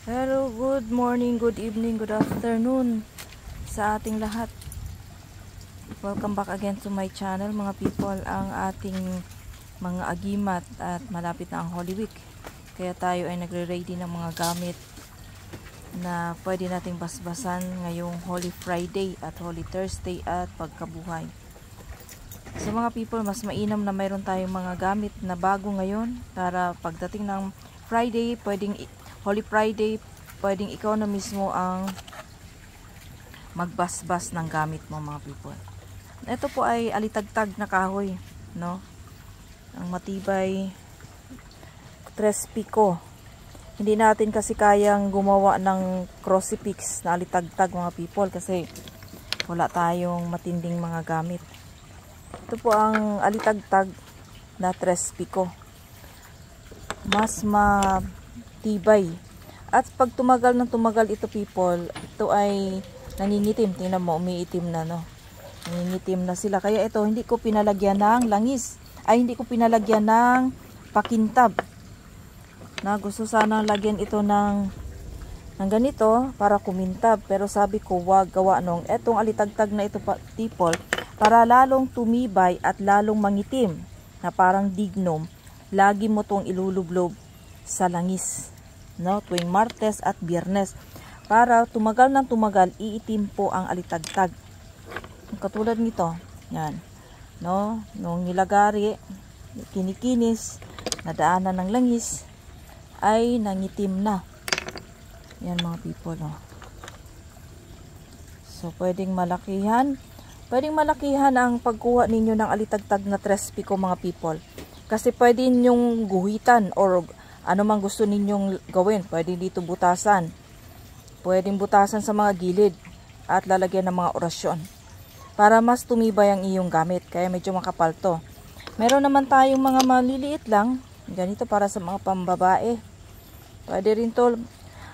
Hello, good morning, good evening, good afternoon sa ating lahat. Welcome back again to my channel mga people. Ang ating mga agimat at malapit na ang Holy Week. Kaya tayo ay nagre-ready ng mga gamit na pwede nating basbasan ngayong Holy Friday at Holy Thursday at pagkabuhay. So mga people, mas mainam na mayroon tayong mga gamit na bago ngayon para pagdating ng Friday, Holy Friday, pwedeng ikaw na mismo ang magbasbas ng gamit mo mga people. Ito po ay alitagtag na kahoy, no? Ang matibay, 3 piko. Hindi natin kasi kayang gumawa ng crucifix na alitagtag mga people kasi wala tayong matinding mga gamit. Ito po ang alitagtag na 3 piko. Mas matibay. At pag tumagal ng tumagal ito people, ito ay nangingitim. Tingnan mo, umiitim na, no? Nangingitim na sila. Kaya ito, hindi ko pinalagyan ng langis. Hindi ko pinalagyan ng pakintab. Na gusto sana lagyan ito ng ganito para kumintab. Pero sabi ko, wag gawa nung etong alitagtag na ito people para lalong tumibay at lalong mangitim na parang dignum. Lagi mo tong ilulublob sa langis, no? Tuwing Martes at Biyernes para tumagal ng tumagal iitim po ang alitagtag. Katulad nito, yan, no? Nung nilagari, kinikinis, nadaanan ng langis ay nangitim na. Yan mga people, no? So pwedeng malakihan ang pagkuha ninyo ng alitagtag na 3 piko mga people. Kasi pwede ninyong guhitan or ano mang gusto ninyong gawin. Pwede dito butasan. Pwedeng butasan sa mga gilid at lalagyan ng mga orasyon. Para mas tumibay ang iyong gamit. Kaya medyo makapal to. Meron naman tayong mga maliliit lang. Ganito para sa mga pambabae. Pwede rin to.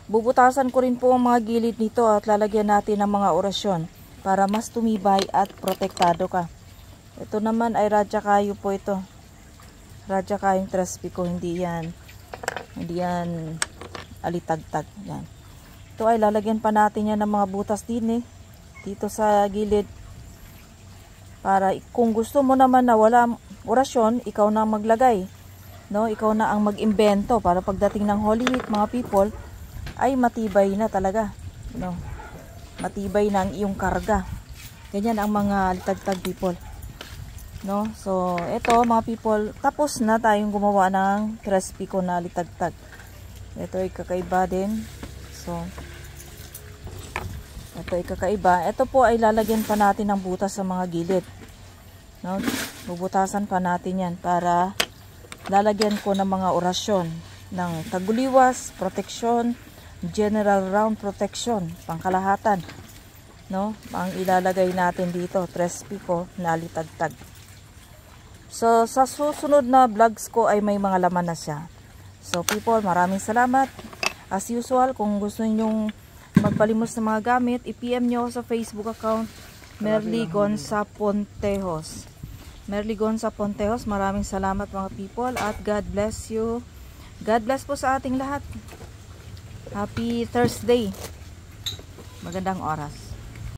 Bubutasan ko rin po ang mga gilid nito at lalagyan natin ng mga orasyon. Para mas tumibay at protektado ka. Ito naman ay radya kayo po ito. Radya kayong 3 piko, hindi yan alitagtag. Yan. Ito ay lalagyan pa natin yan ng mga butas din dito sa gilid. Para kung gusto mo naman na wala orasyon, ikaw na maglagay. No? Ikaw na ang mag-imbento para pagdating ng Holy Week mga people ay matibay na talaga. No? Matibay na ang iyong karga. Ganyan ang mga alitagtag people. No? So, ito mga people, tapos na tayong gumawa ng 3 piko na alitagtag. Ito ay kakaiba din. So, ito ay kakaiba. Ito po ay lalagyan pa natin ng butas sa mga gilid. No? Bubutasan pa natin yan para lalagyan ko ng mga orasyon ng taguliwas, protection, general round protection, pangkalahatan. No? Ang ilalagay natin dito, 3 piko na alitagtag. So, sa susunod na vlogs ko ay may mga laman na siya. So, people, maraming salamat. As usual, kung gusto ninyong magpalimos ng mga gamit, i-PM nyo sa Facebook account, Merly Gonza Pontejos. Merly Gonza Pontejos, maraming salamat mga people at God bless you. God bless po sa ating lahat. Happy Thursday. Magandang oras.